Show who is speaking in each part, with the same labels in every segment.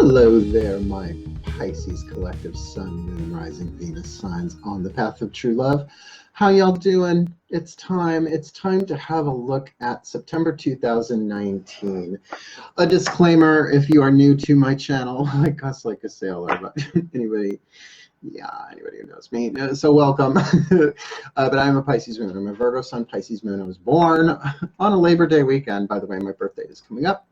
Speaker 1: Hello there, my Pisces collective Sun, Moon, Rising, Venus signs on the path of true love. How y'all doing? It's time to have a look at September 2019. A disclaimer, if you are new to my channel, I cuss like a sailor, but anybody who knows me, so welcome. But I'm a Pisces moon. I'm a Virgo Sun, Pisces moon. I was born on a Labor Day weekend. By the way, my birthday is coming up.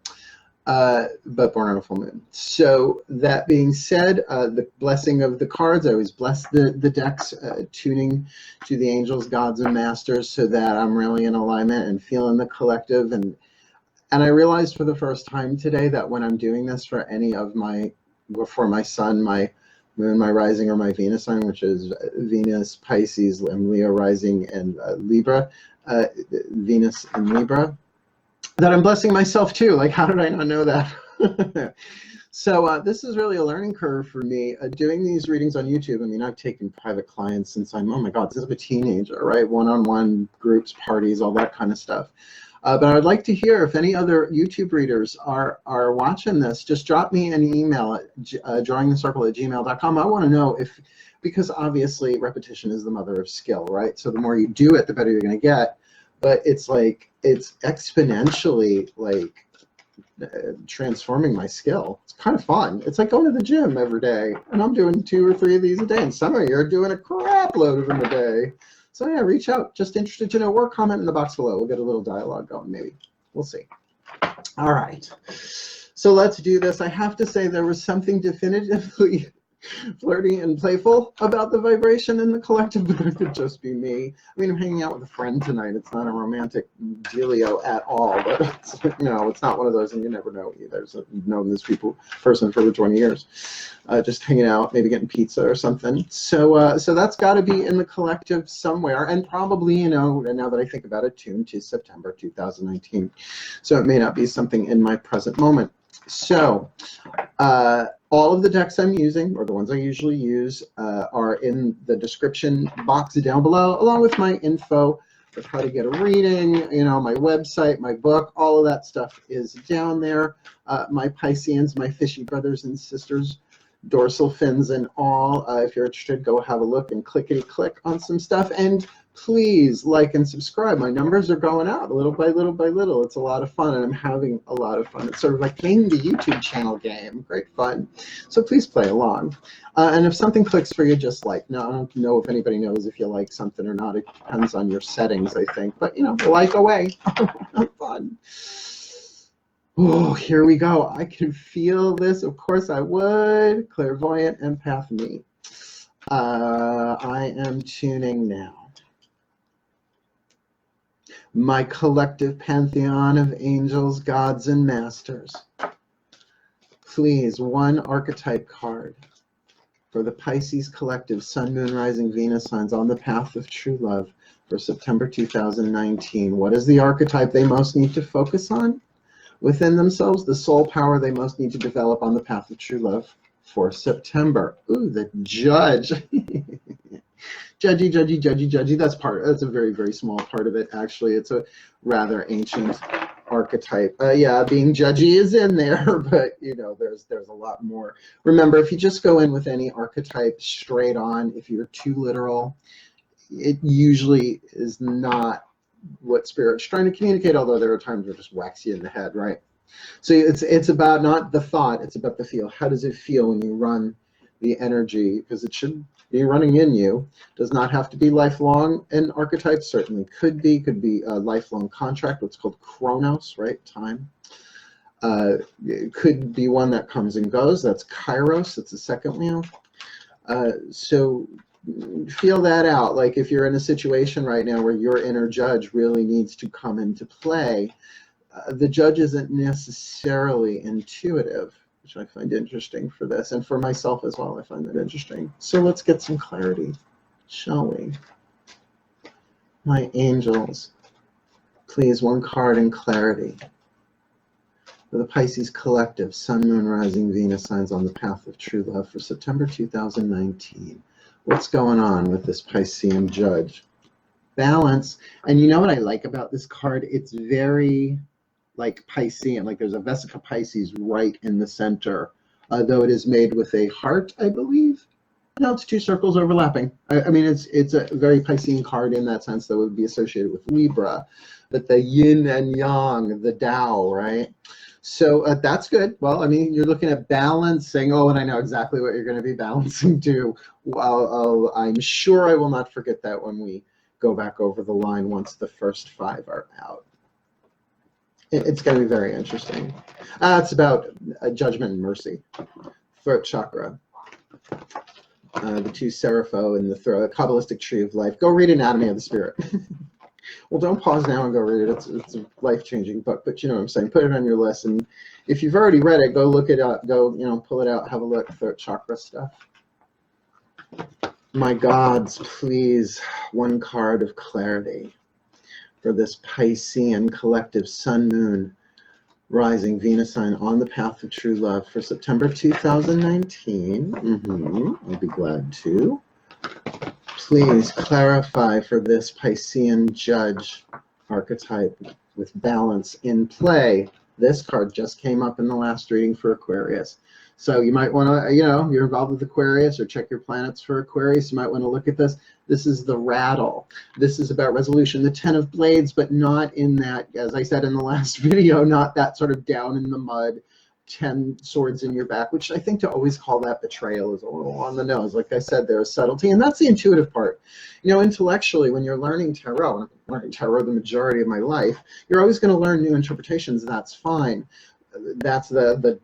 Speaker 1: But born on a full moon. So that being said, the blessing of the cards, I always bless the decks, tuning to the angels, gods, and masters so that I'm really in alignment and feeling the collective. And I realized for the first time today that when I'm doing this for any of for my sun, my moon, my rising, or my Venus sign, which is Venus, Pisces, and Leo rising, and Libra, Venus and Libra, that I'm blessing myself too. Like, how did I not know that? So this is really a learning curve for me, doing these readings on YouTube. I mean, I've taken private clients since I'm, oh my God, since I'm a teenager, right? One-on-one groups, parties, all that kind of stuff. But I would like to hear if any other YouTube readers are watching this. Just drop me an email at drawingthecircle@gmail.com. I want to know because obviously repetition is the mother of skill, right? So the more you do it, the better you're going to get. But it's like, it's exponentially like transforming my skill. It's kind of fun. It's like going to the gym every day, and I'm doing 2 or 3 of these a day, and some of you are doing a crap load of them a day. So yeah, reach out. Just interested to know, or comment in the box below. We'll get a little dialogue going, maybe. We'll see. All right. So let's do this. I have to say there was something definitively flirty and playful about the vibration in the collective, but it could just be me. I mean, I'm hanging out with a friend tonight. It's not a romantic dealio at all, but it's, it's not one of those, and you never know either. So you've known this person for over 20 years, just hanging out, maybe getting pizza or something. So that's got to be in the collective somewhere, and probably, and now that I think about it, tuned to September 2019. So it may not be something in my present moment. So all of the decks I'm using, or the ones I usually use, are in the description box down below, along with my info of how to get a reading, my website, my book, all of that stuff is down there. My Pisceans, my fishy brothers and sisters, dorsal fins and all. If you're interested, go have a look and clickety-click on some stuff. And please like and subscribe. My numbers are going out little by little by little. It's a lot of fun, and I'm having a lot of fun. It's sort of like playing the YouTube channel game. Great fun. So please play along. And if something clicks for you, just like. Now, I don't know if anybody knows if you like something or not. It depends on your settings, I think. But, like away. Have fun. Oh, here we go. I can feel this. Of course I would. Clairvoyant empath me. I am tuning now. My collective pantheon of angels, gods, and masters. Please, one archetype card for the Pisces collective Sun, Moon, Rising, Venus signs on the path of true love for September 2019. What is the archetype they most need to focus on within themselves? The soul power they most need to develop on the path of true love for September. Ooh, the Judge. Judgy. That's a very, very small part of it, actually. It's a rather ancient archetype. Yeah, being judgy is in there, but there's a lot more. Remember, if you just go in with any archetype straight on, if you're too literal, it usually is not what Spirit's trying to communicate, although there are times where it just whacks you in the head, right? So it's about not the thought, it's about the feel. How does it feel when you run the energy? Because it should be running in you. Does not have to be lifelong. An archetype certainly could be a lifelong contract, what's called chronos, right? Time. It could be one that comes and goes. That's kairos. That's the second wheel. So feel that out. Like if you're in a situation right now where your inner judge really needs to come into play, the judge isn't necessarily intuitive, which I find interesting for this, and for myself as well. I find that interesting. So let's get some clarity, shall we? My angels, please, one card in clarity for the Pisces collective, Sun, Moon, Rising, Venus signs on the path of true love for September 2019. What's going on with this Piscean judge? Balance. And you know what I like about this card? It's very like Piscean, like there's a Vesica Pisces right in the center though it is made with a heart, I believe. No, it's two circles overlapping. I mean, it's a very Piscean card in that sense, though it would be associated with Libra. But the yin and yang, the Tao, right? So that's good. Well, I mean, you're looking at balancing. Oh, and I know exactly what you're going to be balancing to. Well, I'm sure I will not forget that when we go back over the line once the first 5 are out. It's going to be very interesting. It's about judgment and mercy. Throat chakra. The 2 Serapho in the throat, a Kabbalistic tree of life. Go read Anatomy of the Spirit. Well, don't pause now and go read it. It's a life-changing book, but you know what I'm saying. Put it on your list, and if you've already read it, go look it up. Go, pull it out, have a look. Throat chakra stuff. My gods, please, 1 card of clarity for this Piscean collective Sun, Moon, Rising, Venus sign on the path of true love for September 2019. I'll be glad to. Please clarify for this Piscean judge archetype with balance in play. This card just came up in the last reading for Aquarius. So you might want to, you're involved with Aquarius or check your planets for Aquarius. You might want to look at this. This is the rattle. This is about resolution, the 10 of blades, but not in that, as I said in the last video, not that sort of down in the mud, 10 swords in your back, which I think to always call that betrayal is a little on the nose. Like I said, there's subtlety, and that's the intuitive part. Intellectually, when you're learning tarot, and I'm learning tarot the majority of my life, you're always going to learn new interpretations. That's fine. That's the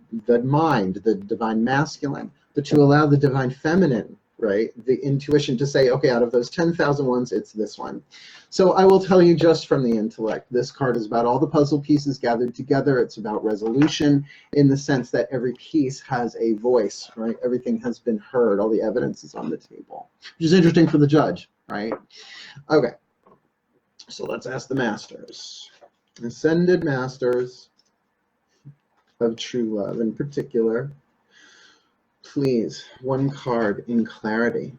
Speaker 1: mind, the divine masculine. But to allow the divine feminine, right, the intuition to say, okay, out of those 10,000 ones, it's this one. So I will tell you just from the intellect, this card is about all the puzzle pieces gathered together. It's about resolution in the sense that every piece has a voice, right? Everything has been heard. All the evidence is on the table, which is interesting for the judge, right? Okay, so let's ask the masters. Ascended masters of true love in particular. Please, 1 card in clarity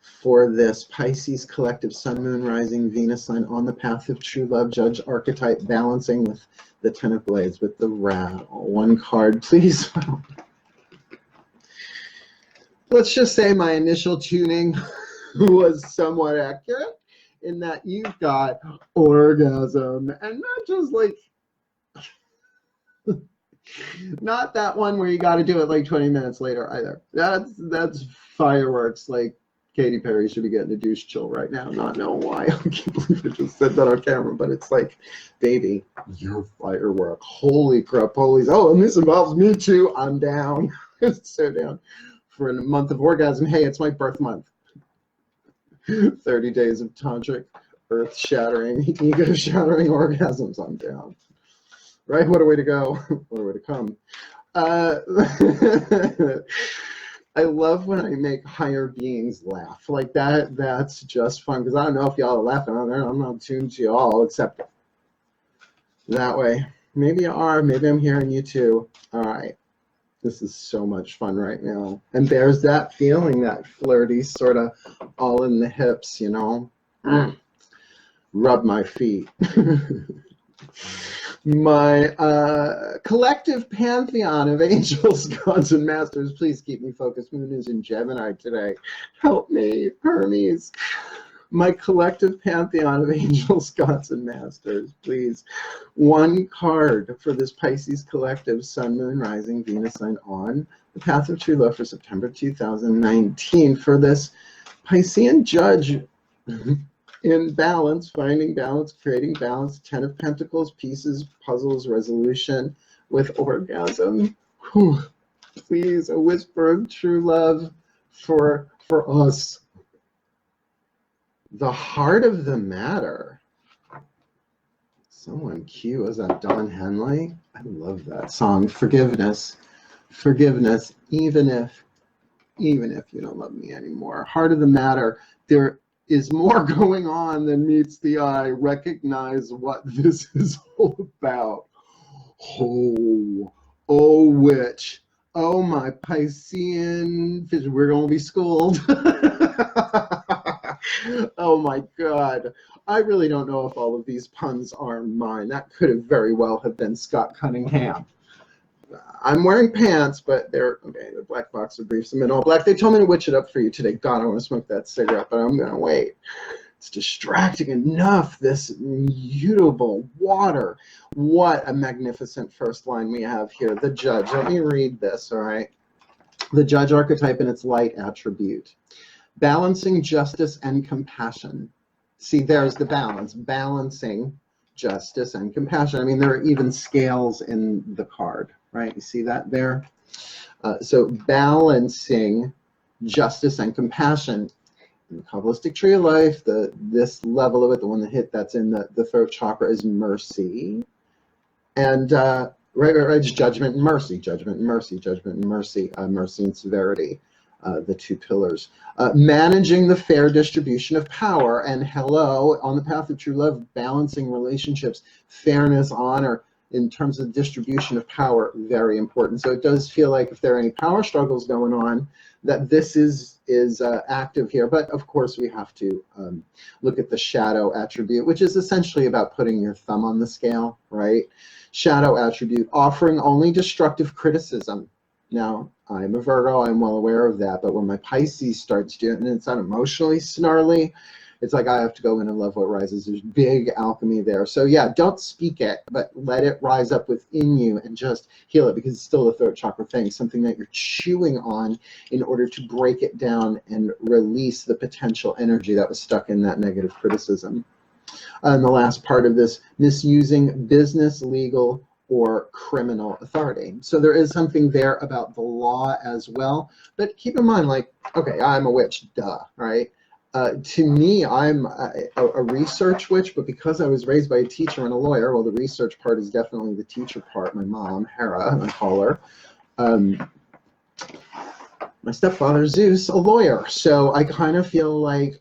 Speaker 1: for this Pisces collective Sun, Moon, Rising, Venus sign on the path of true love, judge archetype, balancing with the 10 of blades, with the rattle. 1 card, please. Let's just say my initial tuning was somewhat accurate in that you've got orgasm, and not just like not that one where you got to do it like 20 minutes later either. That's fireworks. Like Katy Perry should be getting a douche chill right now, not knowing why. I can't believe I just said that on camera, but it's like, baby, you're firework. Holy crap, police. Oh, and this involves me too. I'm down. So down for a month of orgasm. Hey, it's my birth month. 30 days of tantric, earth-shattering, ego-shattering orgasms. I'm down. Right? What a way to go. What a way to come. I love when I make higher beings laugh. Like that's just fun. Because I don't know if y'all are laughing out there. I'm not tuned to y'all except that way. Maybe you are. Maybe I'm hearing you too. All right. This is so much fun right now. And there's that feeling, that flirty sort of all in the hips, Rub my feet. My collective pantheon of angels, gods, and masters, please keep me focused. Moon is in Gemini today. Help me, Hermes. My collective pantheon of angels, gods, and masters, please. 1 card for this Pisces collective Sun, Moon, Rising, Venus sign on the path of true love for September 2019 for this Piscean judge. In balance, finding balance, creating balance, 10 of Pentacles, pieces, puzzles, resolution with orgasm. Whew. Please, a whisper of true love for us. The heart of the matter. Someone cute. Was that Don Henley? I love that song. Forgiveness. Forgiveness, even if you don't love me anymore. Heart of the matter. There is more going on than meets the eye. Recognize what this is all about. Oh, witch. Oh, my Piscean fish. We're going to be schooled. Oh, my God. I really don't know if all of these puns are mine. That could have very well have been Scott Cunningham. I'm wearing pants, but they're, okay, the black boxer briefs, I'm in all black. They told me to witch it up for you today. God, I want to smoke that cigarette, but I'm going to wait. It's distracting enough, this mutable water. What a magnificent first line we have here. The Judge. Let me read this, all right? The Judge archetype and its light attribute. Balancing justice and compassion. See, there's the balance. Balancing justice and compassion. I mean, there are even scales in the card, right? You see that there? So balancing justice and compassion. In the Kabbalistic tree of life, this level of it, the one that's in the throat chakra, is mercy. And right, it's judgment and mercy, judgment and mercy, judgment and mercy, mercy and severity, the two pillars. Managing the fair distribution of power, and hello, on the path of true love, balancing relationships, fairness, honor, in terms of distribution of power, very important. So it does feel like if there are any power struggles going on, that this is active here. But of course, we have to look at the shadow attribute, which is essentially about putting your thumb on the scale, right? Shadow attribute, offering only destructive criticism. Now, I'm a Virgo, I'm well aware of that, but when my Pisces starts doing it, and it's not emotionally snarly, it's like I have to go in and love what rises. There's big alchemy there. So yeah, don't speak it, but let it rise up within you and just heal it, because it's still a throat chakra thing, something that you're chewing on in order to break it down and release the potential energy that was stuck in that negative criticism. And the last part of this, misusing business, legal, or criminal authority. So there is something there about the law as well. But keep in mind, like, okay, I'm a witch, duh, right? To me, I'm a research witch, but because I was raised by a teacher and a lawyer, well, the research part is definitely the teacher part. My mom, Hera, I call her. My stepfather, Zeus, a lawyer. So I kind of feel like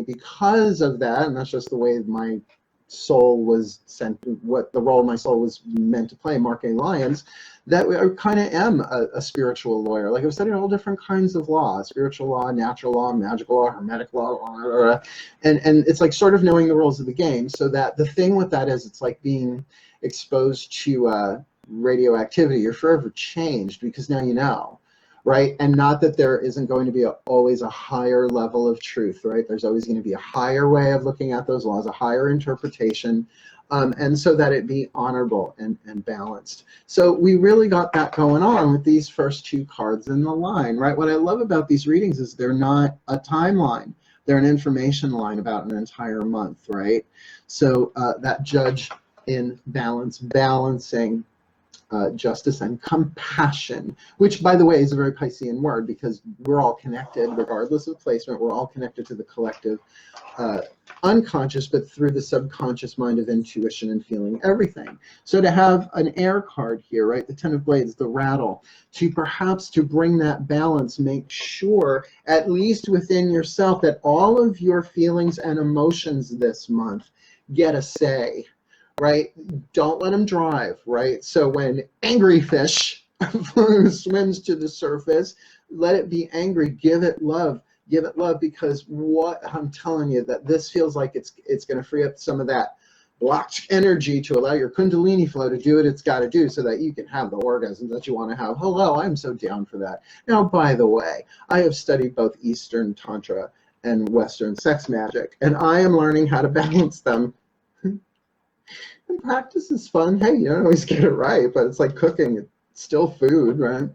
Speaker 1: because of that, and that's just the way my soul was sent, what the role my soul was meant to play, Mark A. Lyons, that I kind of am a spiritual lawyer. Like I've studied all different kinds of law, spiritual law, natural law, magical law, hermetic law, and it's like sort of knowing the rules of the game. So that the thing with that is it's like being exposed to radioactivity. You're forever changed because now you know. Right? And not that there isn't going to be always a higher level of truth, right? There's always going to be a higher way of looking at those laws, a higher interpretation, and so that it be honorable and balanced. So we really got that going on with these first two cards in the line, right? What I love about these readings is they're not a timeline. They're an information line about an entire month, right? So that Judge in balance, balancing justice and compassion, which, by the way, is a very Piscean word, because we're all connected, regardless of placement. We're all connected to the collective unconscious, but through the subconscious mind of intuition and feeling everything. So to have an air card here, right, the Ten of Blades, the rattle, to perhaps to bring that balance, make sure, at least within yourself, that all of your feelings and emotions this month get a say. Right? Don't let them drive, right? So when angry fish swims to the surface, let it be angry, give it love, because what I'm telling you, that this feels like it's going to free up some of that blocked energy to allow your Kundalini flow to do what it's got to do so that you can have the orgasms that you want to have. Hello, I'm so down for that. Now, by the way, I have studied both Eastern Tantra and Western sex magic, and I am learning how to balance them. And practice is fun. Hey, you don't always get it right, but it's like cooking. It's still food, right?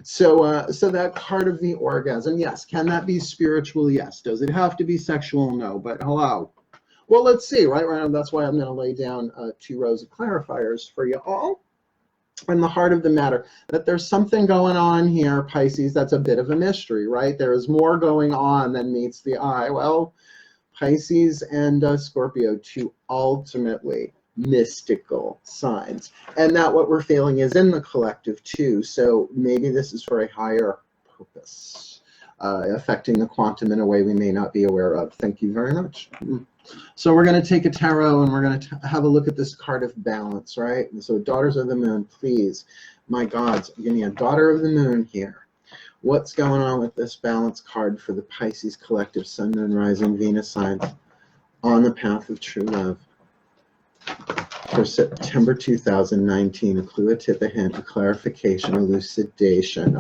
Speaker 1: So so that part of the orgasm, yes. Can that be spiritual? Yes. Does it have to be sexual? No. But hello. Well, let's see, right? That's why I'm going to lay down 2 rows of clarifiers for you all. And the heart of the matter, that there's something going on here, Pisces, that's a bit of a mystery, right? There is more going on than meets the eye. Well, Pisces and Scorpio, 2 ultimately mystical signs, and that what we're feeling is in the collective too. So maybe this is for a higher purpose, affecting the quantum in a way we may not be aware of. Thank you very much. So we're going to take a tarot and we're going to have a look at this card of balance, right? So daughters of the moon, please, my gods, give me a daughter of the moon here. What's going on with this balance card for the Pisces collective, Sun, Moon, Rising, Venus signs on the path of true love? for September 2019. A clue, a tip, a hint, a clarification, elucidation.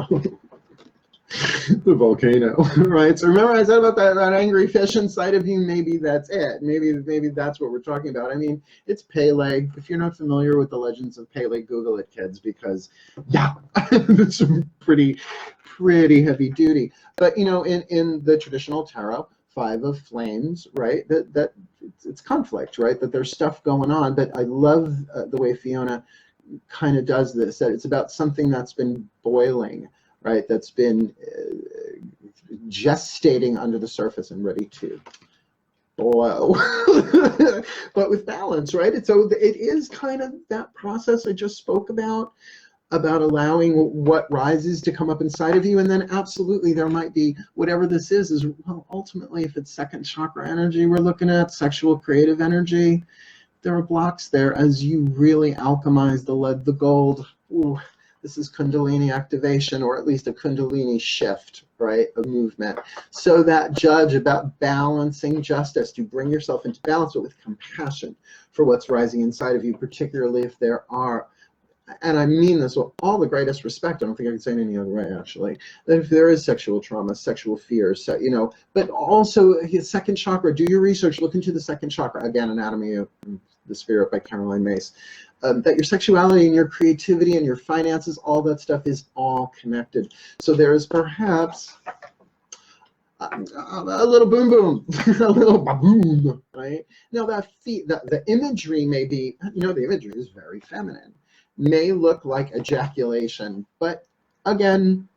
Speaker 1: The volcano, right? So remember I said about that angry fish inside of you? Maybe that's it. Maybe that's what we're talking about. I mean, it's Pele. If you're not familiar with the legends of Pele, Google it, kids, because yeah, it's pretty heavy duty. But you know, in the traditional tarot, Five of Flames, right? That it's conflict, right? That there's stuff going on. But I love the way Fiona kind of does this. That it's about something that's been boiling, right? That's been gestating under the surface and ready to blow, but with balance, right? So it is kind of that process I just spoke about allowing what rises to come up inside of you. And then absolutely there might be whatever this is well, ultimately, if it's second chakra energy we're looking at, sexual creative energy, there are blocks there as you really alchemize the lead, the gold. Ooh, this is Kundalini activation, or at least a Kundalini shift, right? A movement. So that judge about balancing justice, to bring yourself into balance, but with compassion for what's rising inside of you, particularly if there are, and I mean this with all the greatest respect, I don't think I can say it any other way actually, that if there is sexual trauma, sexual fears, you know, but also his second chakra, do your research, look into the second chakra, again, Anatomy of the Spirit by Caroline Myss. That your sexuality and your creativity and your finances, all that stuff is all connected. So there is perhaps a little boom boom, a little boom, right? Now that the imagery may be, you know, the imagery is very feminine, may look like ejaculation, but again,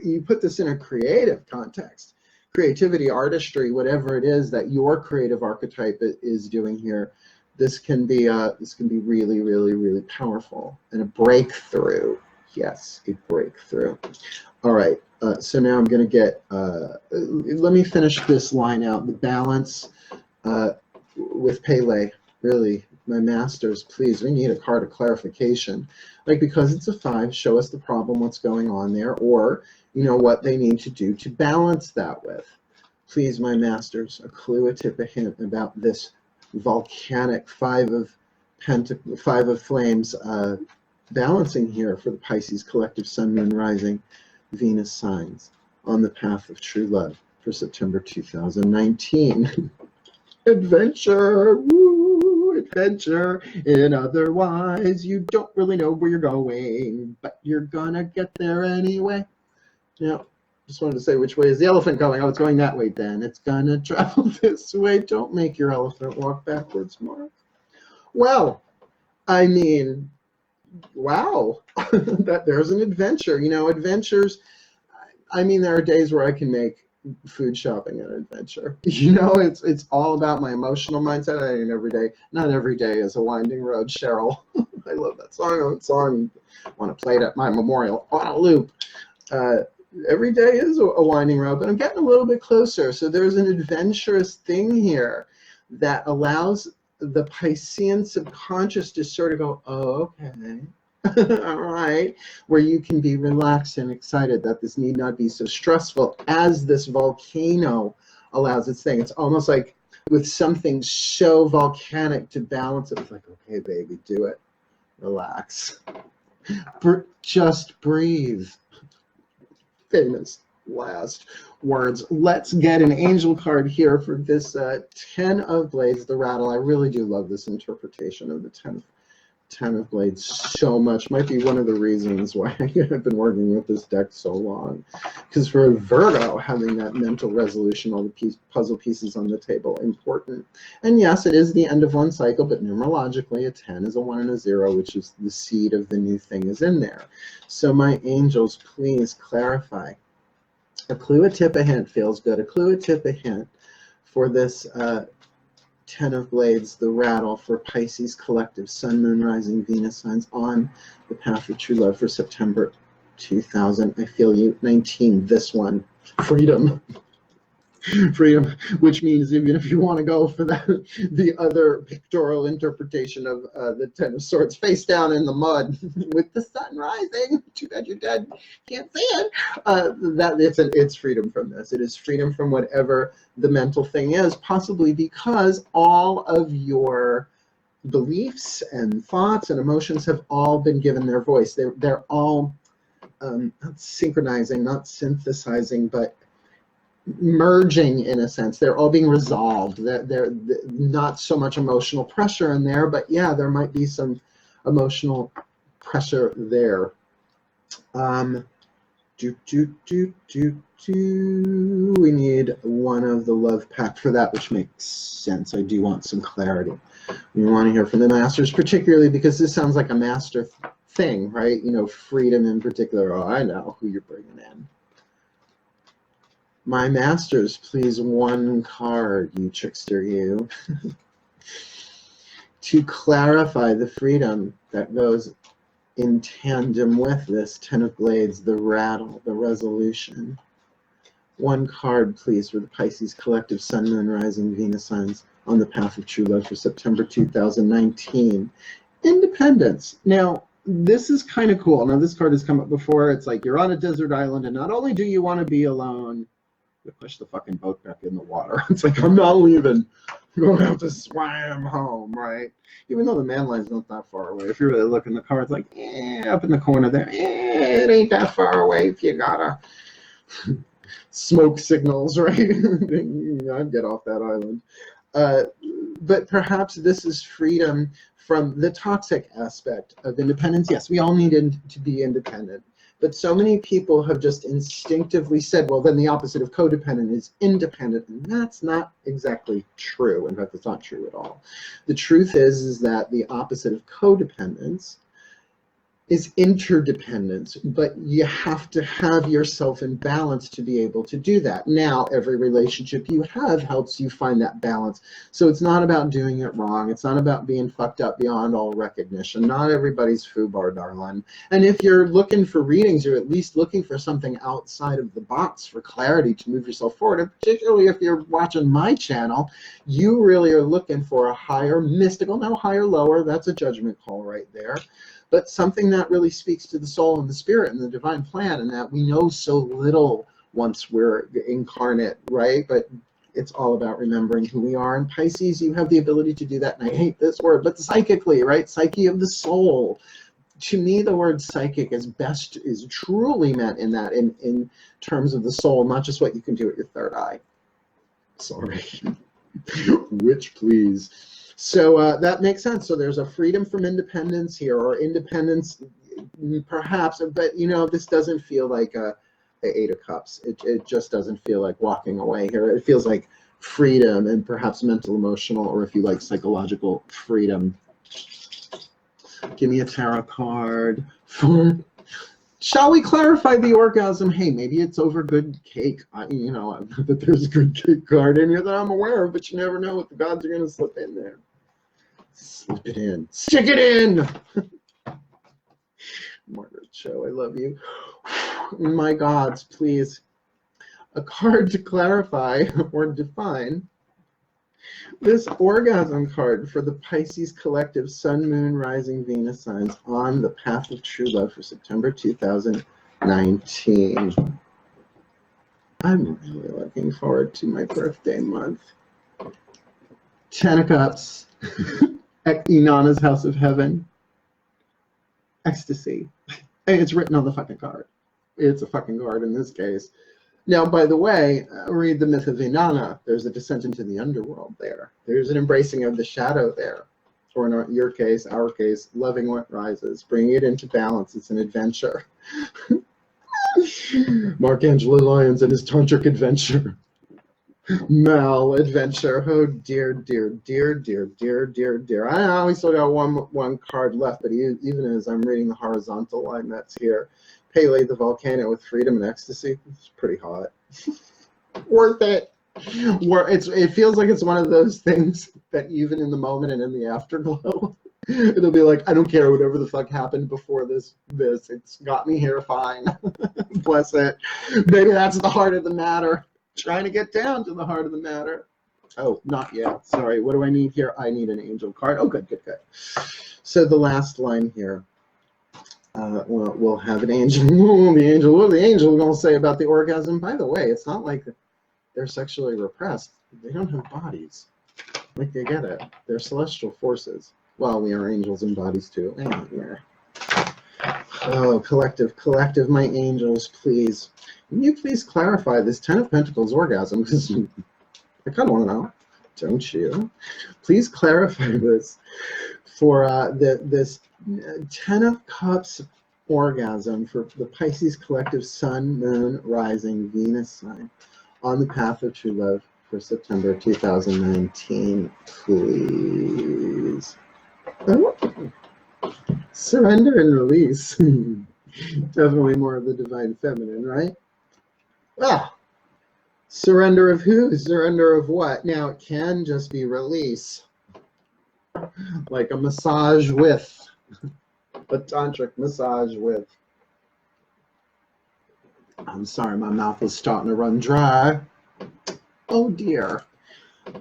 Speaker 1: you put this in a creative context, creativity, artistry, whatever it is that your creative archetype is doing here. This can be really, really, really powerful and a breakthrough. Yes, a breakthrough. All right. So now I'm going to get. Let me finish this line out. The balance with Pele. Really, my masters, please. We need a card of clarification. Like, because it's a 5, show us the problem, what's going on there, or you know what they need to do to balance that with. Please, my masters, a clue, a tip, a hint about this volcanic five of flames balancing here for the Pisces collective Sun, Moon, Rising, Venus signs on the path of true love for September 2019. Adventure, woo, adventure. And otherwise, you don't really know where you're going, but you're gonna get there anyway. Now, just wanted to say, which way is the elephant going? Oh, it's going that way, then. It's gonna travel this way. Don't make your elephant walk backwards, Mark. Well, I mean, wow, that there's an adventure. You know, adventures, I mean, there are days where I can make food shopping an adventure. You know, it's all about my emotional mindset. I mean, every day, not every day is a winding road, Cheryl. I love that song. I want to play it at my memorial on a loop. Every day is a winding road, but I'm getting a little bit closer. So there's an adventurous thing here that allows the Piscean subconscious to sort of go, oh, okay, all right, where you can be relaxed and excited that this need not be so stressful as this volcano allows its thing. It's almost like with something so volcanic to balance it. It's like, okay, baby, do it. Relax. Just breathe. Famous last words. Let's get an angel card here for this 10 of Blades, the rattle. I really do love this interpretation of the 10 of Blades so much. Might be one of the reasons why I've been working with this deck so long. Because for Virgo, having that mental resolution, all the puzzle pieces on the table, important. And yes, it is the end of one cycle, but numerologically, a 10 is a 1 and a 0, which is the seed of the new thing is in there. So my angels, please clarify. A clue, a tip, a hint feels good. A clue, a tip, a hint for this 10 of Blades, the rattle for Pisces collective Sun, Moon, Rising, Venus signs on the path of true love for September 2000. I feel you. 19, this one. Freedom. Freedom, which means even if you want to go for the other pictorial interpretation of the 10 of Swords, face down in the mud with the sun rising. Too bad you're dead. Can't see it. It's freedom from this. It is freedom from whatever the mental thing is, possibly because all of your beliefs and thoughts and emotions have all been given their voice. They're all not synchronizing, not synthesizing, but merging in a sense. They're all being resolved. They're not so much emotional pressure in there, but yeah, there might be some emotional pressure there. We need one of the love pack for that, which makes sense. I do want some clarity. We want to hear from the masters, particularly because this sounds like a master thing, right? You know, freedom in particular. Oh, I know who you're bringing in. My masters, please, one card, you trickster, you. To clarify the freedom that goes in tandem with this Ten of Blades, the rattle, the resolution. One card, please, for the Pisces collective Sun, Moon, Rising, Venus signs on the path of true love for September 2019. Independence. Now, this is kind of cool. Now, this card has come up before. It's like you're on a desert island, and not only do you want to be alone, you push the fucking boat back in the water. It's like, I'm not leaving. I'm going to have to swim home, right? Even though the man line's not that far away. If you really look in the card, it's like, up in the corner there. It ain't that far away if you gotta smoke signals, right? I'd get off that island. But perhaps this is freedom from the toxic aspect of independence. Yes, we all need to be independent. But so many people have just instinctively said, well, then the opposite of codependent is independent. And that's not exactly true. In fact, it's not true at all. The truth is that the opposite of codependence is interdependence, but you have to have yourself in balance to be able to do that. Now, every relationship you have helps you find that balance. So it's not about doing it wrong. It's not about being fucked up beyond all recognition. Not everybody's foobar, darling. And if you're looking for readings, you're at least looking for something outside of the box for clarity to move yourself forward. And particularly if you're watching my channel, you really are looking for a higher mystical, no higher, lower, that's a judgment call right there. But something that really speaks to the soul and the spirit and the divine plan, and that we know so little once we're incarnate, right? But it's all about remembering who we are. And Pisces, you have the ability to do that. And I hate this word, but psychically, right? Psyche of the soul. To me, the word psychic is truly meant in that, in terms of the soul, not just what you can do with your third eye. Sorry. Which, please. So that makes sense. So there's a freedom from independence here, or independence perhaps, but you know, this doesn't feel like a Eight of Cups. It just doesn't feel like walking away here. It feels like freedom and perhaps mental, emotional, or if you like, psychological freedom. Give me a tarot card for... Shall we clarify the orgasm? Hey, maybe it's over good cake. You know, that there's a good cake card in here that I'm aware of, but you never know what the gods are going to slip in there. Slip it in. Stick it in! Margaret Cho, I love you. My gods, please. A card to clarify or define this orgasm card for the Pisces collective Sun, Moon, Rising, Venus signs on the path of true love for September 2019. I'm really looking forward to my birthday month. Ten of Cups, Inanna's House of Heaven, Ecstasy. It's written on the fucking card. It's a fucking card in this case. Now, by the way, read the myth of Inanna. There's a descent into the underworld there. There's an embracing of the shadow there. Or in your case, our case, loving what rises, bringing it into balance. It's an adventure. Angelo Lyons and his tantric adventure. Mal adventure. Oh dear, dear, dear, dear, dear, dear, dear. I know we still got one card left, but even as I'm reading the horizontal line that's here, Pele the volcano with freedom and ecstasy. It's pretty hot. Worth it. It feels like it's one of those things that even in the moment and in the afterglow, it'll be like, I don't care whatever the fuck happened before this. It's got me here fine. Bless it. Maybe that's the heart of the matter. Trying to get down to the heart of the matter. Oh, not yet. Sorry. What do I need here? I need an angel card. Oh, good, good, good. So the last line here. We'll have an angel. What are the angel going to say about the orgasm? By the way, it's not like they're sexually repressed. They don't have bodies. Like, they get it. They're celestial forces. Well, we are angels and bodies too. Hang on here. Oh, collective, my angels, please. Can you please clarify this Ten of Pentacles orgasm? Because I kind of want to know, don't you? Please clarify this for this Ten of Cups orgasm for the Pisces collective Sun, Moon, Rising, Venus sign on the path of true love for September 2019, please. Oh. Surrender and release. Definitely more of the divine feminine, right? Ah, surrender of who? Surrender of what? Now, it can just be release. Like a massage with. A tantric massage with. I'm sorry, my mouth is starting to run dry. Oh dear.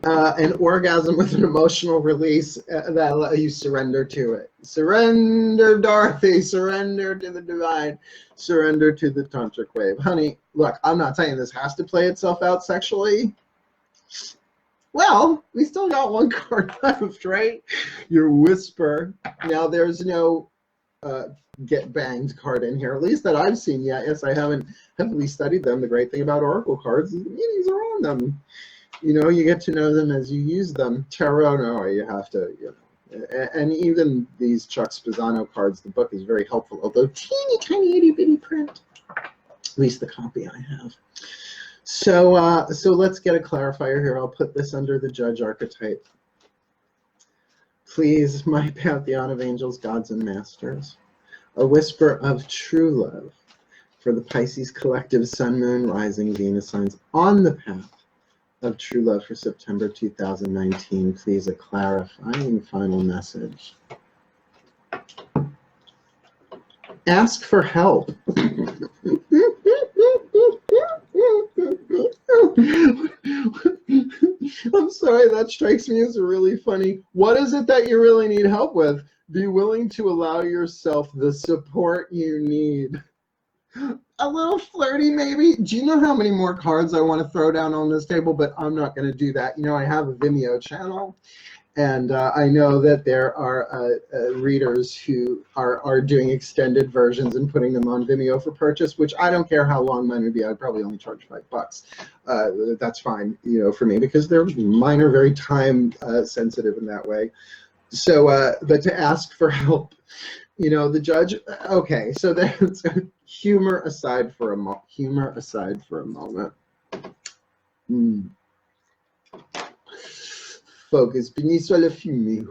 Speaker 1: An orgasm with an emotional release that allows you surrender to it. Surrender, Dorothy. Surrender to the divine. Surrender to the tantric wave. Honey, look, I'm not saying this has to play itself out sexually. Well, we still got one card left, right? Your whisper. Now, there's no get banged card in here, at least that I've seen yet. Yes, I haven't heavily studied them. The great thing about oracle cards is the meanings are on them. You know, you get to know them as you use them. Tarot, no, you have to, you know. And even these Chuck Spezzano cards, the book is very helpful, although teeny tiny itty bitty print. At least the copy I have. So let's get a clarifier here. I'll put this under the judge archetype. Please, my pantheon of angels, gods, and masters. A whisper of true love for the Pisces collective Sun, Moon, Rising, Venus signs on the path of true love for September 2019. Please, a clarifying final message. Ask for help. I'm sorry, that strikes me as really funny. What is it that you really need help with? Be willing to allow yourself the support you need. A little flirty, maybe. Do you know how many more cards I want to throw down on this table? But I'm not going to do that. You know, I have a Vimeo channel, and I know that there are readers who are doing extended versions and putting them on Vimeo for purchase, which I don't care how long mine would be. I'd probably only charge $5. That's fine, you know, for me, because mine are very time sensitive in that way. So, but to ask for help, you know, the judge. Okay, so that's humor aside for a moment. Humor aside for a moment. Focus. Beneath sur le fumée.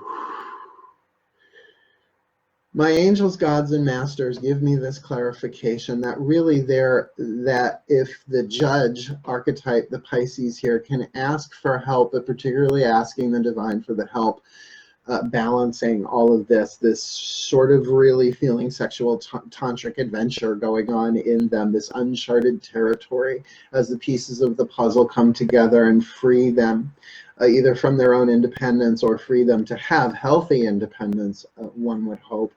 Speaker 1: My angels, gods, and masters give me this clarification that really that if the judge archetype, the Pisces here, can ask for help, but particularly asking the divine for the help, balancing all of this sort of really feeling sexual tantric adventure going on in them, this uncharted territory as the pieces of the puzzle come together and free them either from their own independence or free them to have healthy independence, one would hope.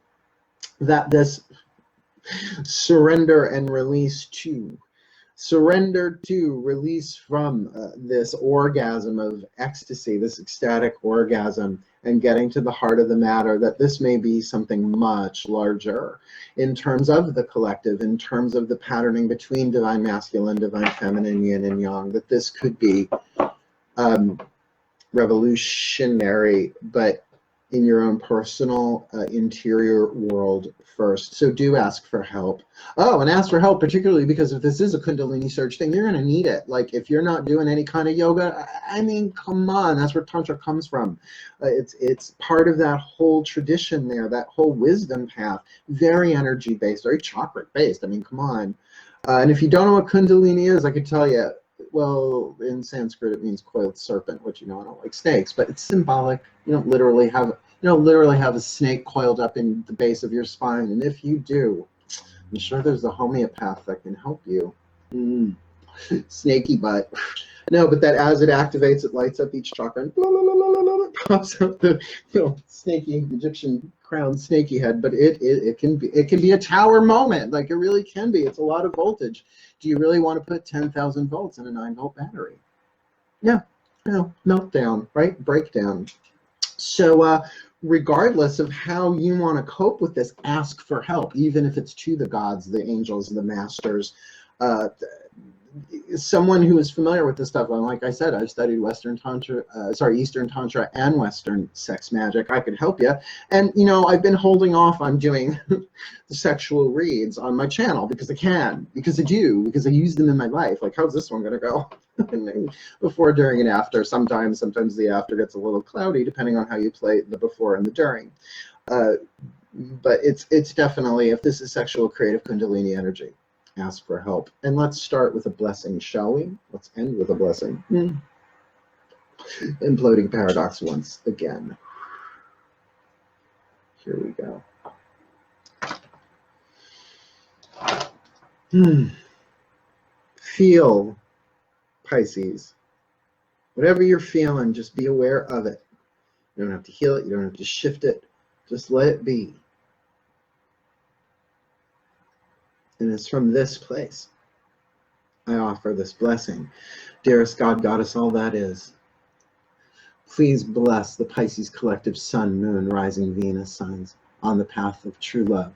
Speaker 1: That this surrender and release to, release from this orgasm of ecstasy, this ecstatic orgasm, and getting to the heart of the matter, that this may be something much larger in terms of the collective, in terms of the patterning between divine masculine, divine feminine, yin and yang, that this could be revolutionary, but in your own personal interior world first. So do ask for help. Oh, and ask for help particularly because if this is a Kundalini surge thing, you're going to need it. Like if you're not doing any kind of yoga, I mean, come on, that's where Tantra comes from. It's part of that whole tradition there, that whole wisdom path, very energy based, very chakra based. I mean, come on. And if you don't know what Kundalini is, I could tell you, well, in Sanskrit it means coiled serpent, which, you know, I don't like snakes, but it's symbolic. You don't literally have a snake coiled up in the base of your spine, and if you do, I'm sure there's a homeopath that can help you. Snaky butt. No, but that as it activates, it lights up each chakra and blah, blah, blah, blah, blah, blah, pops up the, you know, snaky Egyptian crown snaky head. But it can be a tower moment. Like it really can be. It's a lot of voltage. Do you really want to put 10,000 volts in a 9-volt battery? Yeah, you know, meltdown, right? Breakdown. So regardless of how you want to cope with this, ask for help, even if it's to the gods, the angels, the masters. Someone who is familiar with this stuff, and like I said, I've studied Eastern Tantra and Western sex magic. I could help you. And, you know, I've been holding off on doing the sexual reads on my channel because I can, because I do, because I use them in my life. Like, how's this one going to go? Before, during, and after. Sometimes the after gets a little cloudy, depending on how you play the before and the during. But it's definitely, if this is sexual, creative Kundalini energy, ask for help. And let's start with a blessing, shall we? Let's end with a blessing. Imploding paradox once again. Here we go. Feel, Pisces. Whatever you're feeling, just be aware of it. You don't have to heal it. You don't have to shift it. Just let it be. And it's from this place I offer this blessing. Dearest God, Goddess, all that is, please bless the Pisces collective Sun, Moon, Rising, Venus signs on the path of true love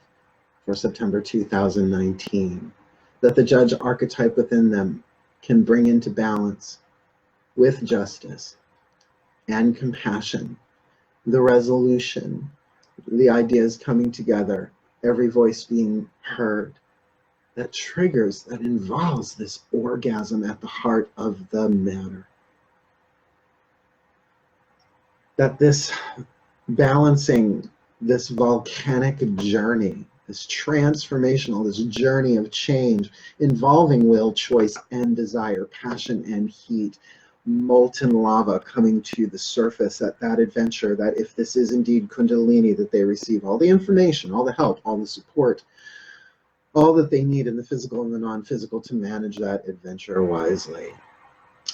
Speaker 1: for September 2019, that the judge archetype within them can bring into balance with justice and compassion, the resolution, the ideas coming together, every voice being heard, that triggers, that involves this orgasm at the heart of the matter. That this balancing, this volcanic journey, this transformational, this journey of change involving will, choice, and desire, passion and heat, molten lava coming to the surface at that adventure, that if this is indeed Kundalini, that they receive all the information, all the help, all the support, all that they need in the physical and the non-physical to manage that adventure wisely.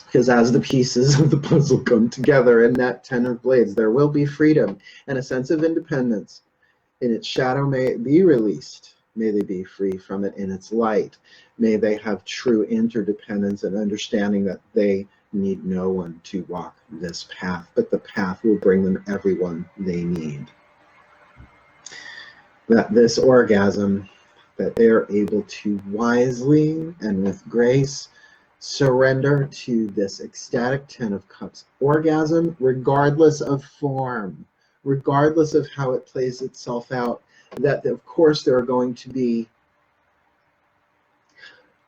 Speaker 1: Because as the pieces of the puzzle come together in that 10 of blades, there will be freedom and a sense of independence. In its shadow may be released. May they be free from it in its light. May they have true interdependence and understanding that they need no one to walk this path, but the path will bring them everyone they need. That this orgasm, that they are able to wisely and with grace surrender to this ecstatic 10 of cups orgasm, regardless of form, regardless of how it plays itself out. That of course there are going to be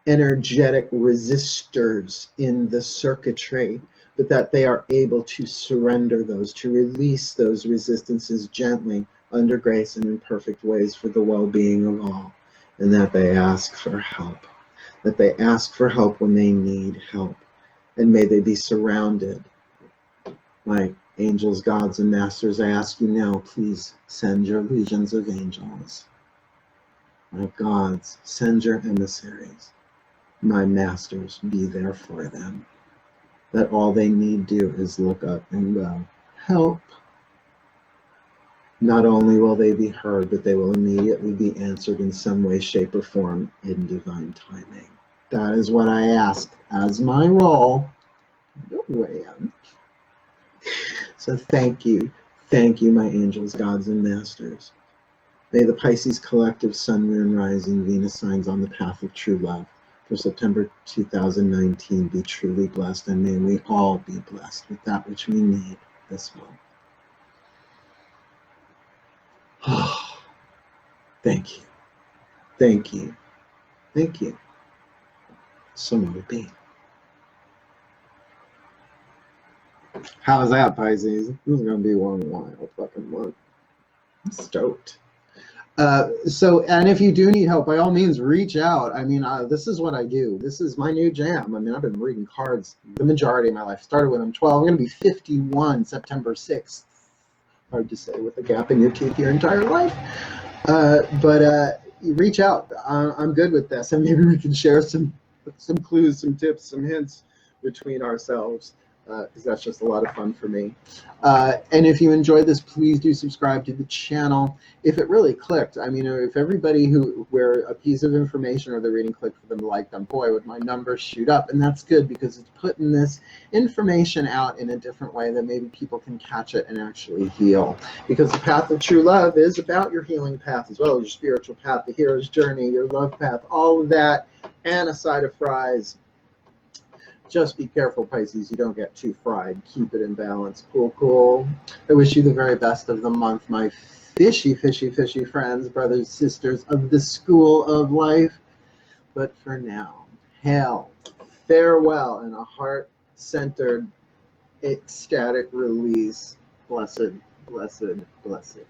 Speaker 1: energetic resistors in the circuitry, but that they are able to surrender those, to release those resistances gently, under grace and in perfect ways for the well-being of all. And that they ask for help, that they ask for help when they need help. And may they be surrounded. My angels, gods, and masters, I ask you now, please send your legions of angels. My gods, send your emissaries. My masters, be there for them. That all they need do is look up and go, help. Not only will they be heard, but they will immediately be answered in some way, shape, or form in divine timing. That is what I ask as my role. No way. So thank you, my angels, gods, and masters. May the Pisces collective Sun, Moon, Rising, Venus signs on the path of true love for September 2019 be truly blessed, and may we all be blessed with that which we need this month. Oh, thank you. Thank you. Thank you. So may it be. How's that, Pisces? This is going to be one wild fucking month. I'm stoked. And if you do need help, by all means, reach out. I mean, this is what I do. This is my new jam. I mean, I've been reading cards the majority of my life. Started when I'm 12. I'm going to be 51 September 6th. Hard to say with a gap in your teeth your entire life. But reach out. I'm good with this. And maybe we can share some clues, some tips, some hints between ourselves. because that's just a lot of fun for me. And if you enjoyed this, please do subscribe to the channel. If it really clicked, I mean, if everybody where a piece of information or the reading clicked for them to like them, boy, would my numbers shoot up. And that's good because it's putting this information out in a different way that maybe people can catch it and actually heal. Because the path of true love is about your healing path as well as your spiritual path, the hero's journey, your love path, all of that, and a side of fries. Just be careful, Pisces, you don't get too fried. Keep it in balance. Cool, cool. I wish you the very best of the month, my fishy, fishy, fishy friends, brothers, sisters of the school of life. But for now, hail, farewell, and a heart-centered, ecstatic release. Blessed, blessed, blessed.